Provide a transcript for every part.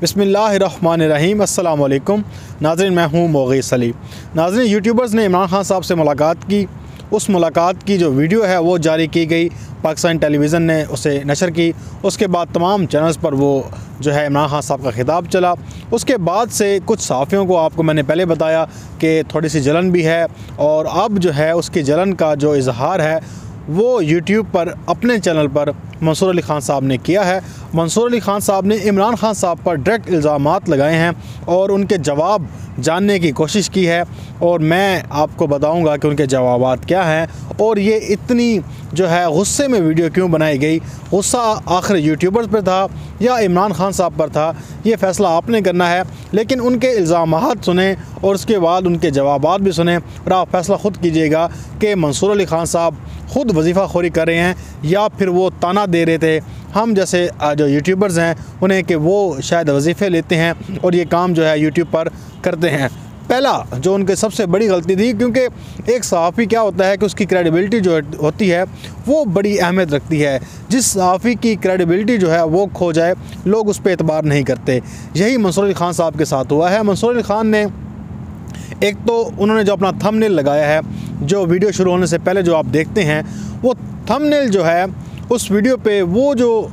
बिस्मिल्लाहिर्रहमानिर्रहीम। अस्सलाम वालेकुम नाज़रीन, मैं हूँ मोगीस अली। नाज़रीन, यूट्यूबर्स ने इमरान खान साहब से मुलाकात की। उस मुलाकात की जो वीडियो है वो जारी की गई, पाकिस्तान टेलीविज़न ने उसे नशर की। उसके बाद तमाम चैनल्स पर वो जो है इमरान खान साहब का खिताब चला। उसके बाद से कुछ सहाफ़ियों को आपको मैंने पहले बताया कि थोड़ी सी जलन भी है, और अब जो है उसकी जलन का जो इजहार है वो यूट्यूब पर अपने चैनल पर मंसूर अली ख़ान साहब ने किया है। मंसूर अली ख़ान साहब ने इमरान खान साहब पर डायरेक्ट इल्ज़ामात लगाए हैं और उनके जवाब जानने की कोशिश की है, और मैं आपको बताऊंगा कि उनके जवाबात क्या हैं और ये इतनी जो है गुस्से में वीडियो क्यों बनाई गई। गुस्सा आखिर यूट्यूबर्स पर था या इमरान खान साहब पर था, ये फ़ैसला आपने करना है। लेकिन उनके इल्ज़ामात सुने और उसके बाद उनके जवाबात भी सुने और आप फ़ैसला ख़ुद कीजिएगा कि मंसूर अली ख़ान साहब ख़ुद वजीफ़ा खोरी कर रहे हैं या फिर वो ताना दे रहे थे हम जैसे जो यूट्यूबर्स हैं उन्हें, कि वो शायद वजीफ़े लेते हैं और ये काम जो है यूट्यूब पर करते हैं। पहला जो उनके सबसे बड़ी गलती थी, क्योंकि एक सहाफ़ी क्या होता है कि उसकी क्रेडिबिलिटी जो होती है वो बड़ी अहमियत रखती है। जिस सहाफ़ी की क्रेडिबिलिटी जो है वो खो जाए, लोग उस पर एतबार नहीं करते। यही मंसूर अली ख़ान साहब के साथ हुआ है। मंसूर अली ख़ान ने एक तो उन्होंने जो अपना थंबनेल लगाया है, जो वीडियो शुरू होने से पहले जो आप देखते हैं, वो थंबनेल जो है उस वीडियो पे वो जो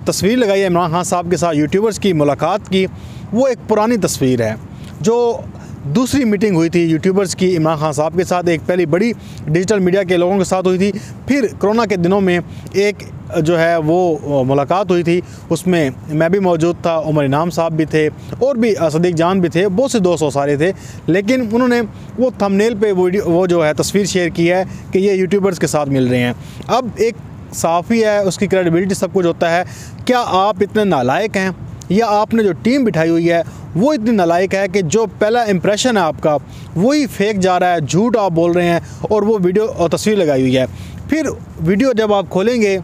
तस्वीर लगाई है इमरान खान साहब के साथ यूट्यूबर्स की मुलाकात की, वो एक पुरानी तस्वीर है। जो दूसरी मीटिंग हुई थी यूट्यूबर्स की इमरान खान साहब के साथ, एक पहली बड़ी डिजिटल मीडिया के लोगों के साथ हुई थी, फिर कोरोना के दिनों में एक जो है वो मुलाकात हुई थी, उसमें मैं भी मौजूद था, उमर इनाम साहब भी थे और भी सदीक जान भी थे, बहुत से दोस्त सारे थे। लेकिन उन्होंने वो थंबनेल पे वो जो है तस्वीर शेयर की है कि ये यूट्यूबर्स के साथ मिल रहे हैं। अब एक सहाफ़ी है, उसकी क्रेडिबिलिटी सब कुछ होता है। क्या आप इतने नालायक हैं या आपने जो टीम बिठाई हुई है वो इतनी नालायक है कि जो पहला इंप्रेशन है आपका वही फेक जा रहा है, झूठ आप बोल रहे हैं और वो वीडियो और तस्वीर लगाई हुई है। फिर वीडियो जब आप खोलेंगे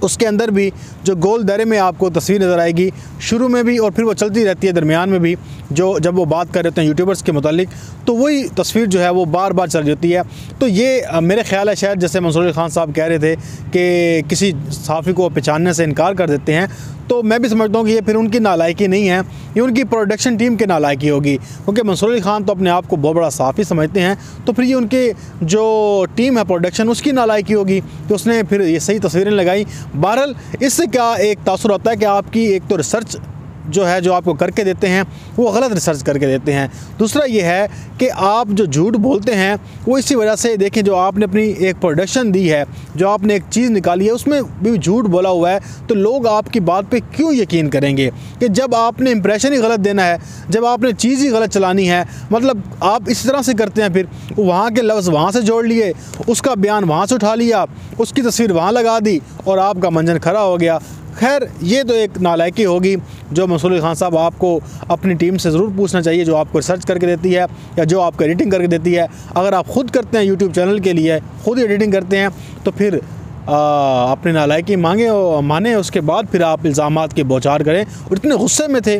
उसके अंदर भी जो गोल दायरे में आपको तस्वीर नज़र आएगी, शुरू में भी और फिर वो चलती रहती है दरमियान में भी, जो जब वो बात कर रहे होते हैं यूट्यूबर्स के मुतालिक, तो वही तस्वीर जो है वो बार बार चल रही होती है। तो ये मेरे ख्याल है शायद जैसे मंसूर अली ख़ान साहब कह रहे थे कि किसी सहाफ़ी को पहचानने से इनकार कर देते हैं, तो मैं भी समझता हूँ कि ये फिर उनकी नालायकी नहीं है, ये उनकी प्रोडक्शन टीम की नालायकी होगी। क्योंकि मंसूर अली ख़ान तो अपने आप को बहुत बड़ा सहाफ़ी समझते हैं, तो फिर ये उनके जो टीम है प्रोडक्शन उसकी नालायकी होगी कि उसने फिर ये सही तस्वीरें लगाई। बहरहाल इससे क्या एक तासुर होता है कि आपकी एक तो रिसर्च जो है जो आपको करके देते हैं वो गलत रिसर्च करके देते हैं। दूसरा ये है कि आप जो झूठ बोलते हैं वो इसी वजह से, देखें जो आपने अपनी एक प्रोडक्शन दी है, जो आपने एक चीज़ निकाली है उसमें भी झूठ बोला हुआ है, तो लोग आपकी बात पे क्यों यकीन करेंगे? कि जब आपने इंप्रेशन ही गलत देना है, जब आपने चीज़ ही गलत चलानी है, मतलब आप इस तरह से करते हैं, फिर वहाँ के लफ्ज़ वहाँ से जोड़ लिए, उसका बयान वहाँ से उठा लिया, उसकी तस्वीर वहाँ लगा दी और आपका मंजन खड़ा हो गया। खैर, ये तो एक नालायकी होगी जो मंसूर अली ख़ान साहब आपको अपनी टीम से ज़रूर पूछना चाहिए, जो आपको रिसर्च करके देती है या जो आपको एडिटिंग करके देती है। अगर आप ख़ुद करते हैं यूट्यूब चैनल के लिए, ख़ुद एडिटिंग करते हैं, तो फिर अपनी नालायकी माने, उसके बाद फिर आप इल्ज़ामात के बौछार करें। और इतने गुस्से में थे,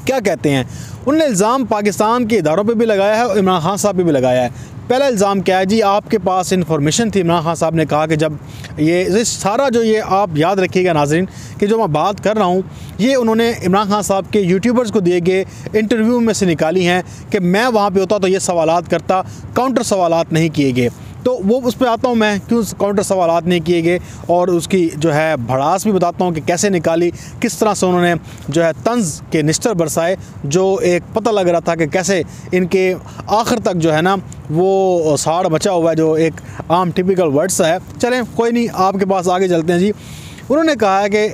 क्या कहते हैं, उन्होंने इल्ज़ाम पाकिस्तान के इदारों पे भी लगाया है और इमरान खान साहब पे भी लगाया है। पहला इल्ज़ाम क्या है जी, आपके पास इन्फॉर्मेशन थी। इमरान खान साहब ने कहा कि जब ये सारा जो ये आप याद रखिएगा नाज़रीन कि जो मैं बात कर रहा हूँ ये उन्होंने इमरान खान साहब के यूट्यूबर्स को दिए गए इंटरव्यू में से निकाली हैं कि मैं वहाँ पे होता तो ये सवालात करता, काउंटर सवालात नहीं किए गए। तो वो उस पर आता हूँ मैं, क्यों काउंटर सवालात नहीं किए गए, और उसकी जो है भड़ास भी बताता हूँ कि कैसे निकाली, किस तरह से उन्होंने जो है तंज़ के निश्तर बरसाए, जो एक पता लग रहा था कि कैसे इनके आखिर तक जो है ना वो साड़ बचा हुआ है, जो एक आम टिपिकल वर्ड्स है। चलें कोई नहीं, आपके पास आगे चलते हैं जी। उन्होंने कहा है कि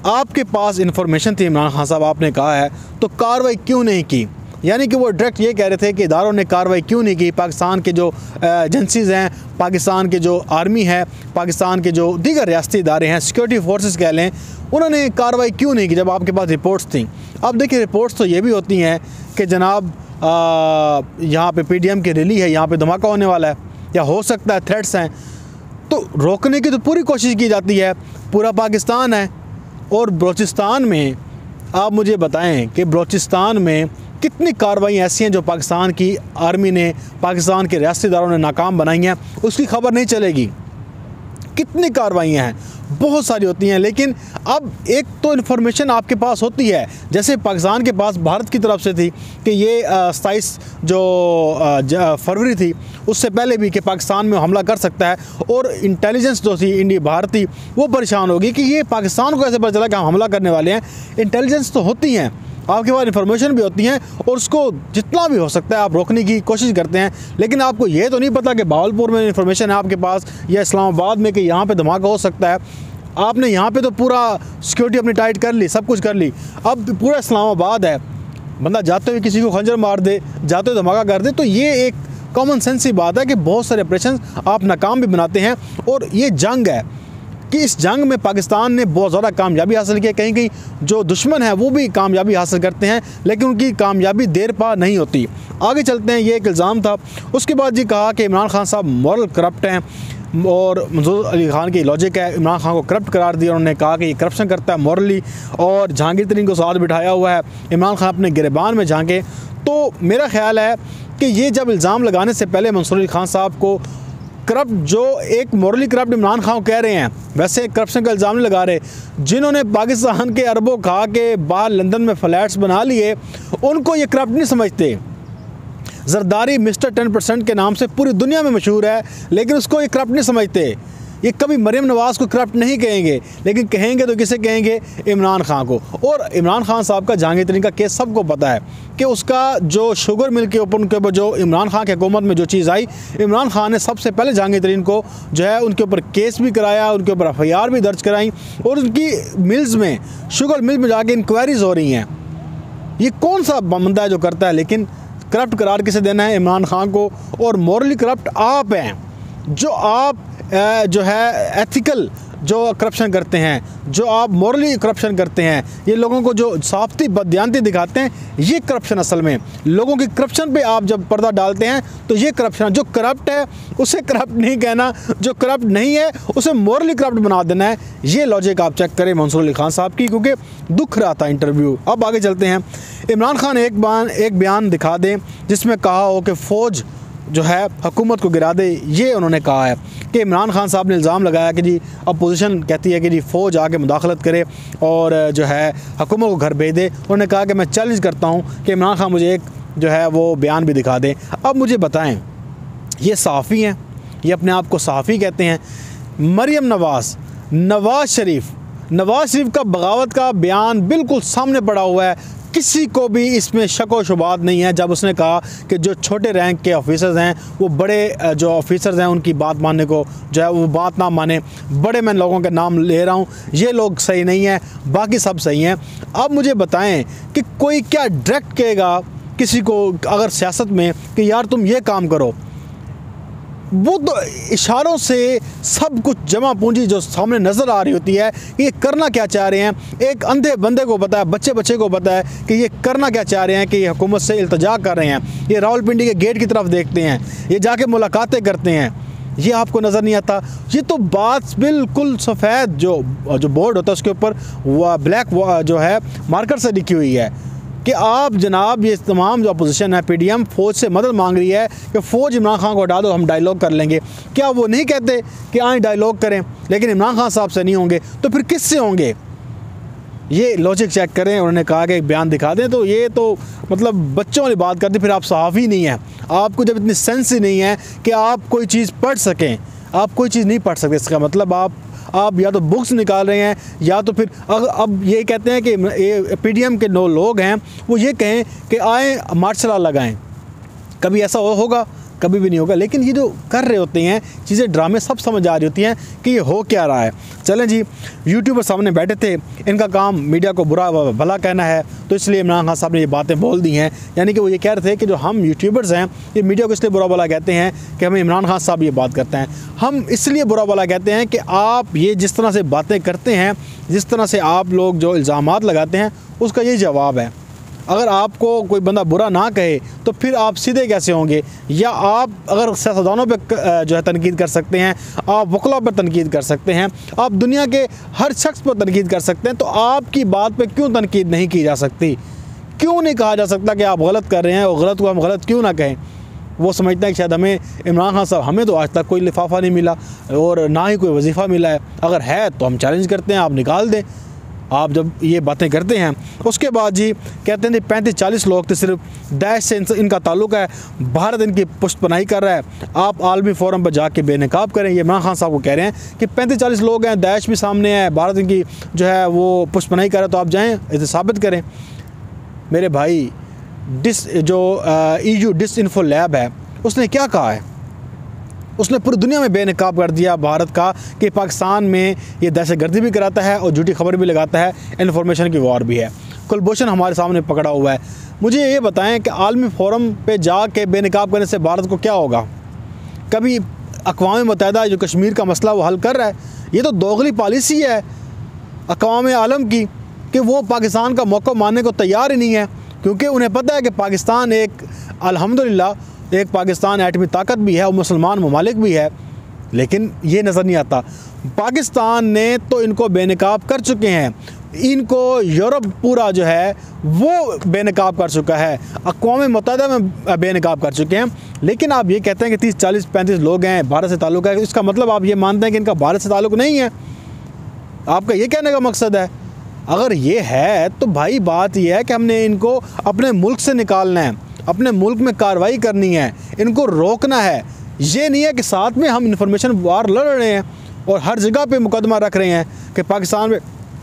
आपके पास इन्फॉर्मेशन थी इमरान खान साहब, आपने कहा है, तो कार्रवाई क्यों नहीं की? यानी कि वो डायरेक्ट ये कह रहे थे कि इदारों ने कार्रवाई क्यों नहीं की, पाकिस्तान के जो एजेंसीज़ हैं, पाकिस्तान के जो आर्मी है, पाकिस्तान के जो दीगर रियासती इदारे हैं, सिक्योरिटी फोर्सेस कह लें, उन्होंने कार्रवाई क्यों नहीं की जब आपके पास रिपोर्ट्स थी। अब देखिए, रिपोर्ट्स तो ये भी होती हैं कि जनाब यहाँ पे PDM की रैली है, यहाँ पे धमाका होने वाला है या हो सकता है थ्रेट्स हैं, तो रोकने की तो पूरी कोशिश की जाती है। पूरा पाकिस्तान है और बलूचिस्तान में आप मुझे बताएं कि बलूचिस्तान में कितनी कार्रवाई ऐसी हैं जो पाकिस्तान की आर्मी ने, पाकिस्तान के रियासती इदारों ने नाकाम बनाई हैं, उसकी खबर नहीं चलेगी। कितनी कार्रवाइयाँ हैं, बहुत सारी होती हैं। लेकिन अब एक तो इन्फॉर्मेशन आपके पास होती है, जैसे पाकिस्तान के पास भारत की तरफ से थी कि ये 27 जो फरवरी थी उससे पहले भी कि पाकिस्तान में हमला कर सकता है, और इंटेलिजेंस जो थी इंडिया भारत थी वो परेशान होगी कि ये पाकिस्तान को ऐसे पता चला कि हम हमला करने वाले हैं। इंटेलिजेंस तो होती हैं, आपके पास इन्फॉर्मेशन भी होती हैं, और उसको जितना भी हो सकता है आप रोकने की कोशिश करते हैं। लेकिन आपको ये तो नहीं पता कि भावलपुर में इन्फॉर्मेशन है आपके पास या इस्लामाबाद में कि यहाँ पे धमाका हो सकता है। आपने यहाँ पे तो पूरा सिक्योरिटी अपनी टाइट कर ली, सब कुछ कर ली, अब पूरा इस्लामाबाद है, बंदा जाते हुए किसी को खंजर मार दे, जाते हुए धमाका कर दे। तो ये एक कॉमन सेंस की बात है कि बहुत सारे ऑपरेशन आप नाकाम भी बनाते हैं, और ये जंग है कि इस जंग में पाकिस्तान ने बहुत ज़्यादा कामयाबी हासिल की है। कहीं कहीं जो दुश्मन है वो भी कामयाबी हासिल करते हैं, लेकिन उनकी कामयाबी देर पा नहीं होती। आगे चलते हैं, ये एक इल्ज़ाम था। उसके बाद जी कहा कि इमरान खान साहब मॉरल करप्ट हैं, और मंसूर अली खान की लॉजिक है, इमरान खान को करप्ट करार दिया। उन्होंने कहा कि ये करप्शन करता है मॉरली, और जहांगीर तरीन को साथ बिठाया हुआ है, इमरान खान अपने गिरबान में झांके। तो मेरा ख्याल है कि ये जब इल्ज़ाम लगाने से पहले मंसूर अली खान साहब को करप्ट, जो एक मॉरली करप्ट इमरान खान को कह रहे हैं, वैसे करप्शन का इल्ज़ाम नहीं लगा रहे, जिन्होंने पाकिस्तान के अरबों खा के बाहर लंदन में फ्लैट्स बना लिए, उनको ये करप्ट नहीं समझते। जरदारी मिस्टर 10% के नाम से पूरी दुनिया में मशहूर है, लेकिन उसको ये करप्ट नहीं समझते। ये कभी मरीम नवाज़ को करप्ट नहीं कहेंगे, लेकिन कहेंगे तो किसे कहेंगे? इमरान खान को। और इमरान खान साहब का जहांगीर तरीन का केस सबको पता है कि उसका जो शुगर मिल के ऊपर, उनके ऊपर जो इमरान खान की हुकूमत में जो चीज़ आई, इमरान खान ने सबसे पहले जहांगीर तरीन को जो है उनके ऊपर केस भी कराया, उनके ऊपर FIR भी दर्ज कराई, और उनकी मिल्स में, शुगर मिल में जाके इंक्वायरीज़ हो रही हैं। ये कौन सा बंदा है जो करता है? लेकिन करप्ट करार किसे देना है? इमरान खान को। और मॉरली करप्ट आप हैं, जो आप जो है एथिकल जो करप्शन करते हैं, जो आप मॉरली करप्शन करते हैं, ये लोगों को जो साफ्ती बददियानती दिखाते हैं, ये करप्शन असल में लोगों की करप्शन पे आप जब पर्दा डालते हैं तो ये करप्शन। जो करप्ट है उसे करप्ट नहीं कहना, जो करप्ट नहीं है उसे मॉरली करप्ट बना देना है। ये लॉजिक आप चेक करें मंसूर अली खान साहब की, क्योंकि दुख रहा था इंटरव्यू। अब आगे चलते हैं। इमरान खान एक बयान दिखा दें जिसमें कहा हो कि फ़ौज जो है हुकूमत को गिरा दे। ये उन्होंने कहा है कि इमरान खान साहब ने इल्ज़ाम लगाया कि जी अपोजिशन कहती है कि जी फ़ौज आके मुदाखलत करे और जो है हुकूमत को घर भेज दे। उन्होंने कहा कि मैं चैलेंज करता हूँ कि इमरान खान मुझे एक जो है वो बयान भी दिखा दें। अब मुझे बताएं, ये सहाफ़ी हैं, ये अपने आप को सहाफ़ी कहते हैं। मरीम नवाज़ शरीफ का बगावत का बयान बिल्कुल सामने पड़ा हुआ है, किसी को भी इसमें शक व शुबात नहीं है। जब उसने कहा कि जो छोटे रैंक के ऑफिसर्स हैं वो बड़े जो ऑफिसर्स हैं उनकी बात मानने को जो है वो बात ना माने, बड़े मैं लोगों के नाम ले रहा हूँ, ये लोग सही नहीं हैं, बाकी सब सही हैं। अब मुझे बताएं कि कोई क्या डायरेक्ट कहेगा किसी को अगर सियासत में कि यार तुम ये काम करो? वो तो इशारों से सब कुछ जमा पूंजी जो सामने नज़र आ रही होती है कि ये करना क्या चाह रहे हैं। एक अंधे बंदे को पता है, बच्चे को पता है कि ये करना क्या चाह रहे हैं, कि ये हुकूमत से इल्तजा कर रहे हैं, ये रावलपिंडी के गेट की तरफ देखते हैं, ये जाके मुलाकातें करते हैं। ये आपको नज़र नहीं आता? ये तो बात बिल्कुल सफ़ेद जो बोर्ड होता है उसके ऊपर ब्लैक जो है मार्कर से लिखी हुई है कि आप जनाब ये तमाम जो अपोजिशन है PDM फ़ौज से मदद मांग रही है कि फ़ौज इमरान खान को हटा दो, हम डायलॉग कर लेंगे। क्या वो नहीं कहते कि आए डायलॉग करें, लेकिन इमरान खान साहब से नहीं होंगे तो फिर किससे होंगे? ये लॉजिक चेक करें। उन्होंने कहा कि एक बयान दिखा दें, तो ये तो मतलब बच्चों वाली बात करते, फिर आप सहाफ़ी नहीं हैं। आपको जब इतनी सेंस ही नहीं है कि आप कोई चीज़ पढ़ सकें, आप कोई चीज़ नहीं पढ़ सकते, इसका मतलब आप या तो बुक्स निकाल रहे हैं या तो फिर अब ये कहते हैं कि PDM के लोग हैं वो ये कहें कि आए मार्शल लॉ लगाएं। कभी ऐसा होगा? कभी भी नहीं होगा। लेकिन ये जो कर रहे होते हैं चीज़ें, ड्रामे सब समझ आ रही होती हैं कि ये हो क्या रहा है। चलें जी, यूट्यूबर सामने बैठे थे, इनका काम मीडिया को बुरा भला कहना है, तो इसलिए इमरान खान साहब ने ये बातें बोल दी हैं। यानी कि वो ये कह रहे थे कि जो हम यूट्यूबर्स हैं ये मीडिया को इसलिए बुरा भला कहते हैं कि हमें इमरान खान साहब ये बात करते हैं। हम इसलिए बुरा भला कहते हैं कि आप ये जिस तरह से बातें करते हैं, जिस तरह से आप लोग जो इल्ज़ामात लगाते हैं, उसका यही जवाब है। अगर आपको कोई बंदा बुरा ना कहे तो फिर आप सीधे कैसे होंगे? या आप अगर सियासतदानों पे जो है तनकीद कर सकते हैं, आप वकला पर तनकीद कर सकते हैं, आप दुनिया के हर शख्स पर तनकीद कर सकते हैं, तो आपकी बात पे क्यों तनकीद नहीं की जा सकती? क्यों नहीं कहा जा सकता कि आप गलत कर रहे हैं और गलत को हम गलत क्यों ना कहें? वो समझते हैं कि शायद हमें इमरान खान साहब, हमें तो आज तक कोई लिफाफा नहीं मिला और ना ही कोई वजीफ़ा मिला है, अगर है तो हम चैलेंज करते हैं आप निकाल दें। आप जब ये बातें करते हैं उसके बाद जी कहते हैं 35-40 लोग थे सिर्फ दैश से इनका ताल्लुक़ है, भारत इनकी पुष्टपनाही कर रहा है, आप आलमी फोरम पर जाके बेनकाब करें। ये इमरान खान साहब को कह रहे हैं कि 35-40 लोग हैं, दैश भी सामने है, भारत इनकी जो है वो पुष्टपनाही कर रहा है, तो आप जाएँ इसे साबित करें। मेरे भाई EU डिसइंफो लैब है, उसने क्या कहा है, उसने पूरी दुनिया में बेनकाब कर दिया भारत का कि पाकिस्तान में ये दहशतगर्दी भी कराता है और झूठी खबर भी लगाता है, इन्फॉर्मेशन की वॉर भी है। कुलभूषण हमारे सामने पकड़ा हुआ है। मुझे ये बताएं कि आलमी फोरम पे जाके बेनकाब करने से भारत को क्या होगा? कभी अक़वाम मुत्तहिदा जो कश्मीर का मसला वो हल कर रहा है? ये तो दोगली पॉलिसी है अक़वाम आलम की कि वो पाकिस्तान का मौक़िफ़ मानने को तैयार ही नहीं है, क्योंकि उन्हें पता है कि पाकिस्तान एक अल्हम्दुलिल्लाह एक पाकिस्तान एटमी ताकत भी है और मुसलमान ममालिक भी है, लेकिन ये नज़र नहीं आता। पाकिस्तान ने तो इनको बेनकाब कर चुके हैं, इनको यूरोप पूरा जो है वो बेनकाब कर चुका है, अक़वाम मुत्तहिदा में बेनकाब कर चुके हैं। लेकिन आप ये कहते हैं कि 30-40-35 लोग हैं, भारत से ताल्लुक़ है, इसका मतलब आप ये मानते हैं कि इनका भारत से ताल्लुक़ नहीं है? आपका ये कहने का मकसद है? अगर ये है तो भाई बात यह है कि हमने इनको अपने मुल्क से निकालना है, अपने मुल्क में कार्रवाई करनी है, इनको रोकना है। ये नहीं है कि साथ में हम इंफॉर्मेशन वार लड़ रहे हैं और हर जगह पे मुकदमा रख रहे हैं कि पाकिस्तान में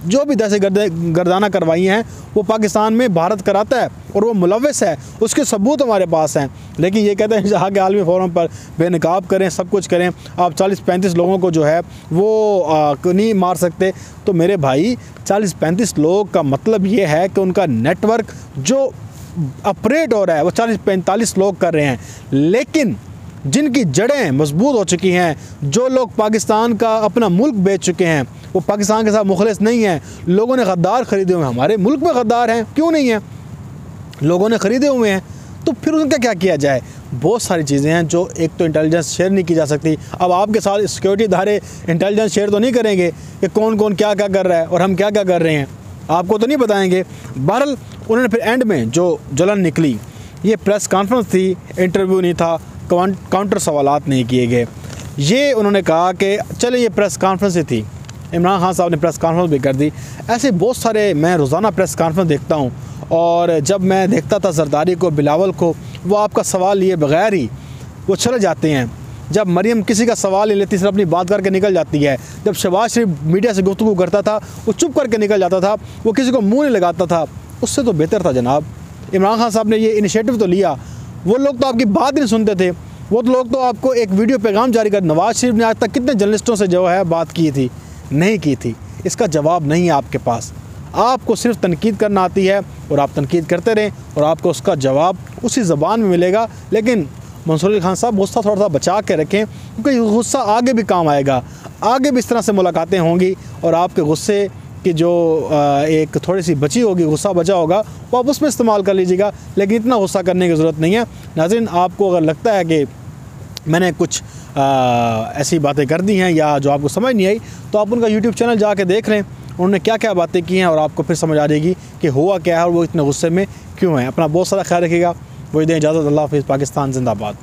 जो भी दहशतगर्दाना कार्रवाई हैं वो पाकिस्तान में भारत कराता है और वो मुलव्वस है, उसके सबूत हमारे पास हैं। लेकिन ये कहते हैं जहाँ के आलमी फोरम पर बेनकाब करें, सब कुछ करें, आप 40-35 लोगों को जो है वो नहीं मार सकते। तो मेरे भाई 40-35 लोग का मतलब ये है कि उनका नेटवर्क जो ऑपरेट हो रहा है वो 40-45 लोग कर रहे हैं, लेकिन जिनकी जड़ें मजबूत हो चुकी हैं, जो लोग पाकिस्तान का अपना मुल्क बेच चुके हैं, वो पाकिस्तान के साथ मुखलिस नहीं हैं। लोगों ने गद्दार ख़रीदे हुए हैं, हमारे मुल्क में गद्दार हैं, क्यों नहीं हैं? लोगों ने ख़रीदे हुए हैं, तो फिर उनका क्या किया जाए? बहुत सारी चीज़ें हैं जो एक तो इंटेलिजेंस शेयर नहीं की जा सकती। अब आपके साथ सिक्योरिटी इदारे इंटेलिजेंस शेयर तो नहीं करेंगे कि कौन कौन क्या क्या कर रहा है और हम क्या क्या कर रहे हैं, आपको तो नहीं बताएंगे। बहरहाल उन्होंने फिर एंड में जो जलन निकली, ये प्रेस कॉन्फ्रेंस थी, इंटरव्यू नहीं था, काउंटर सवालात नहीं किए गए। ये उन्होंने कहा कि चले ये प्रेस कॉन्फ्रेंस ही थी, इमरान खान साहब ने प्रेस कॉन्फ्रेंस भी कर दी। ऐसे बहुत सारे मैं रोज़ाना प्रेस कॉन्फ्रेंस देखता हूँ, और जब मैं देखता था जरदारी को, बिलावल को, वो आपका सवाल लिए बगैर ही वो चले जाते हैं। जब मरियम किसी का सवाल ले लेती, सिर्फ अपनी बात करके निकल जाती है। जब शहबाज शरीफ मीडिया से गुफ्तगू करता था वो चुप करके निकल जाता था, वो किसी को मुँह नहीं लगाता था। उससे तो बेहतर था जनाब, इमरान खान साहब ने ये इनिशिएटिव तो लिया। वो लोग तो आपकी बात नहीं सुनते थे, वो लोग तो आपको एक वीडियो पैगाम जारी कर। नवाज़ शरीफ ने आज तक कितने जर्नलिस्टों से जो है बात की थी? नहीं की थी। इसका जवाब नहीं है आपके पास। आपको सिर्फ तनकीद करना आती है और आप तनकीद करते रहें और आपको उसका जवाब उसी ज़बान में मिलेगा। लेकिन मंसूर अली खान साहब गुस्सा थोड़ा सा बचा के रखें, क्योंकि गुस्सा आगे भी काम आएगा, आगे भी इस तरह से मुलाकातें होंगी और आपके गुस्से की जो एक थोड़ी सी बची होगी, गुस्सा बचा होगा, वो आप उसमें इस्तेमाल कर लीजिएगा। लेकिन इतना गुस्सा करने की ज़रूरत नहीं है। नाज़रीन, आपको अगर लगता है कि मैंने कुछ ऐसी बातें कर दी हैं या जो आपको समझ नहीं आई, तो आप उनका यूट्यूब चैनल जाके देख लें, उन्होंने क्या क्या बातें की हैं, और आपको फिर समझ आ जाएगी कि हुआ क्या है और वो इतने गुस्से में क्यों हैं। अपना बहुत सारा ख्याल रखिएगा। वो दें इजाज़त। अल्लाह हाफ़िज़। पाकिस्तान जिंदाबाद।